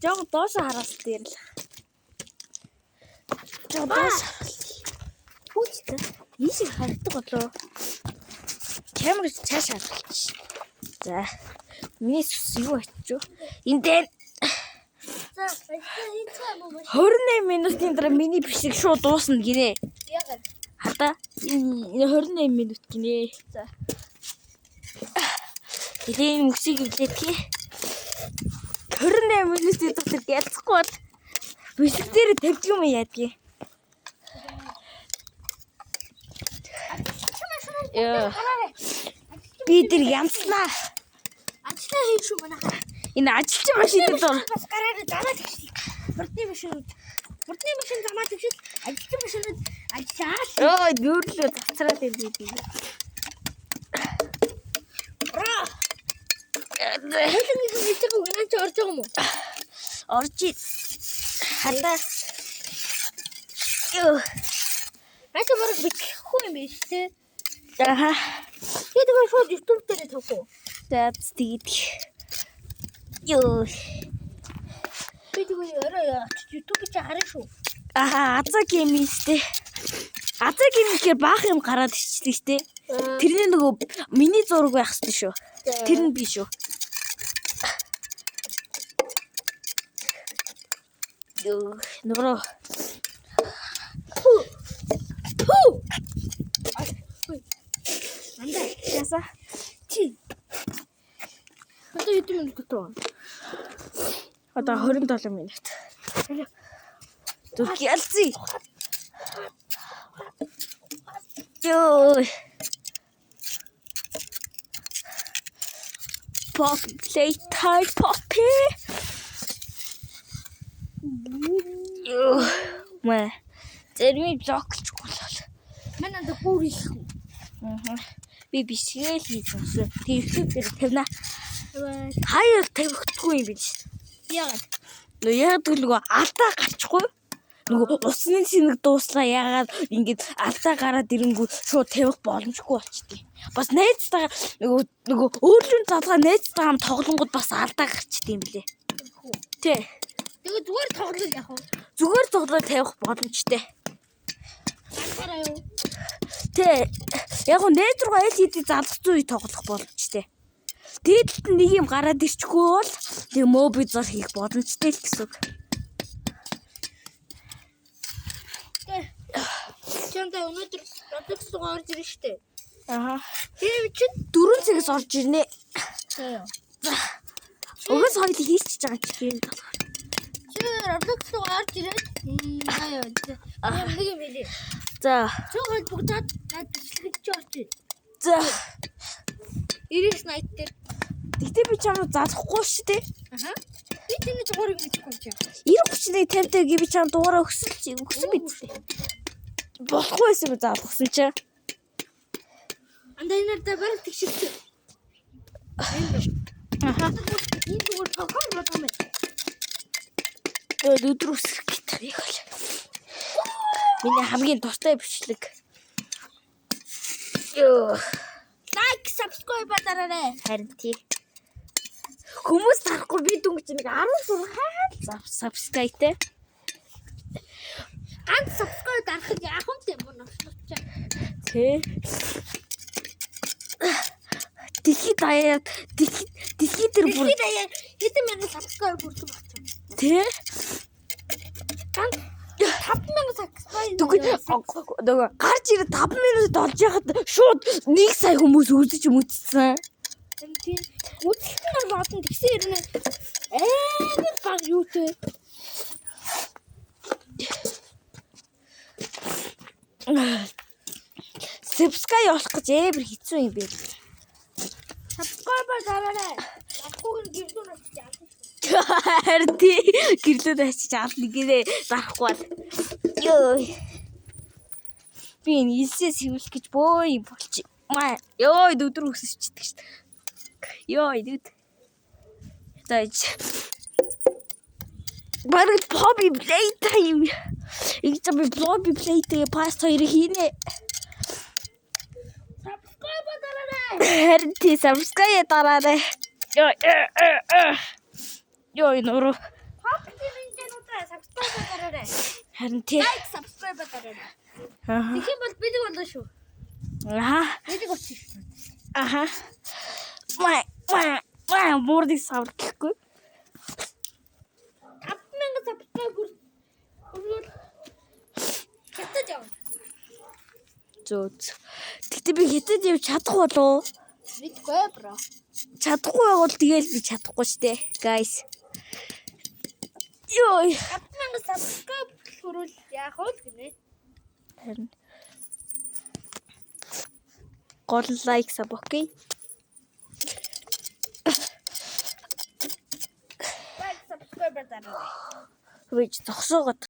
Жог доош хараас дээр л. Жог доош. Хүүхдээ ийшээ харагддаг болоо. Камер цааш харагдчих. За. Миний сүс юу ачиж? Энд дээр. За, энэ цаа мөн. 28 минутын дараа миний бишиг шууд дуусна гинэ. Яагаад? Хата энэ 28 минут гинэ. За. Тэгээ мөсийг хөвлөдгий. 28 минутын дотор ядахгүй бол бишиг дээр тавьдаг юм яадгийг. Яа. Би тэр ямснаа. Ажлаа хийн шүү манайхаа. Энэ ажилчин машин дээр Бас гараараа замаа тэгшил. Мөрдний машин замаа тэгшил. Ажилчин машинууд ажиллаа. Ой, дүүрлээ цацраад ирдээ. Хэлэн хэлдэг үгнээ чи орж байгаа юм уу? Орж ий. Хата. Юу. Ача мөрөг битгэхгүй юм биш үү? Аха. Тэгээд шууд YouTube дээр тавих уу? That's the. Юу. Би тэгвэл орой YouTube чи харах шүү. Аха, азагийн юм штэ. Азагийн гэхээр баах юм гараад ирчихлээ штэ. Тэрний нөгөө миний зураг байх хэвчээ шүү. Тэр нь би шүү. Юу, нөгөө Андаа яса. чи. Одоо YouTube минут готов. Одоо 27 минут. Түр ялцъя. Юу. Pop play time poppy. Юу. Мэ. Тэрний блокч болол. Манай да бүр их. Би бишгээл хийсэн. Тэр YouTube дээр тавина. Бай. Хаяа тавихдаггүй юм биш. Яагаад? Нөгөө яагаад нөгөө алдаа гарчихгүй. Нөгөө усны сэнэг дууслаа яагаад ингэж алдаа гараад ирэнгүү шууд тавих боломжгүй болчихдээ. Бас найзтайгаа нөгөө өөрлөнд залгаа найзтайгаа хам тоглонгод бас алдаа гарчихдээ юм блэ. Тэ. Тэгээ зүгээр тоглол яах вэ? Зүгээр тоглоо тавих боломжтой. Анхаараа юу? Тэ. Яг нь найз руу LCD залгах зүй тоглох боломжтой. Дээдлэлт нэг юм гараад ирчихгүй бол тэг моби зор хийх боломжтой л гэсэн үг. Чамдаа өнөөдөр Roblox руу орж ирнэ штэ. Аха. Тэр чи 4 цагаас орж ирнэ. заяа. Угаас хоёул хийчихэж байгаа ч юм. Чи Roblox руу орж ирээд заяа. Нэг юм хэлээ. За. Чугал бүгдээд над бичлэгч чи орж ир. За. 90 найт дээр. Тэгтээ би чамд залахгүй шүү дээ. Аха. Би тэнэ чугаарыг мэдчихгүй юм чи. 90 30-ыг 50-тай би чам дугаараа өгсөн биз дээ. Болохгүй байсан юм заалгасан чи. Андаа энэ дээр бараг тэгшилтэй. Аха. Энэ зүгээр тохоо бодом юм. Өдөр үсрэх гитарыг бол. Миний хамгийн дуртай бичлэг. Ёо. Лайк, subscribe дараарай. Харин тий. Хүмүүс тарахгүй би дүнч нэг 10 сум хаал subscribe те. Анд subscribe дарахад яах вэ мөн очлооч. Тэ. Дэлхийд даяар дэлхийд дээр бүр хэдэн мянган subscribe бүрдсэн багчаа. Тэ. Анд 5,000 subscribe. Нөгөө гарч ирээд 5 минут олж яхад шууд 1 сая хүмүүс үзэж мүцсэн. Тийм. Үзэлтээр бодсон тэгсэн ирнэ. Амар баг юутэй. Subscribe болох гэж амар хэцүү юм бэ. Subscribe дараарай. Ахгүйн гэрдүүн очиж яах вэ? Харин тий гэрлээд очиж аална гэрээ зарахгүй бол. Ёо. Би нийлсээ сэвлэх гэж бөө юм болчих. Ёо өдөр өсөжчихдэг шүү дээ. Ёо идэв. Тааж. Бараг hobby play time. Их ч би hobby play time паст хоёрыг хийнэ. Subscribe дараарай. Харин тий subscribe дараарай. Ёо. Йоо энэ уруу. Top-ийн чанаруудаа subscribe дараарай. Харин тий. Like subscribe дараарай. Аа. Тэгэх юм бол бэлэг болно шүү. Аха. Бэлэг очиж шүү. Аха. Маа мордик савар гэхгүй. 5000 subscribe хүрвэл хятад явна. Зөөц. Гэтэ би хятад явж чадах болов. Мэдгүй бро. Чадахгүй бол тэгэл би чадахгүй штэ. Guys. Йоо. 5000 subscribe хүрвэл яах вэ гинэ? Харин гол лайк саб окей. Like subscribe дараарай. Вэж зогсоогоод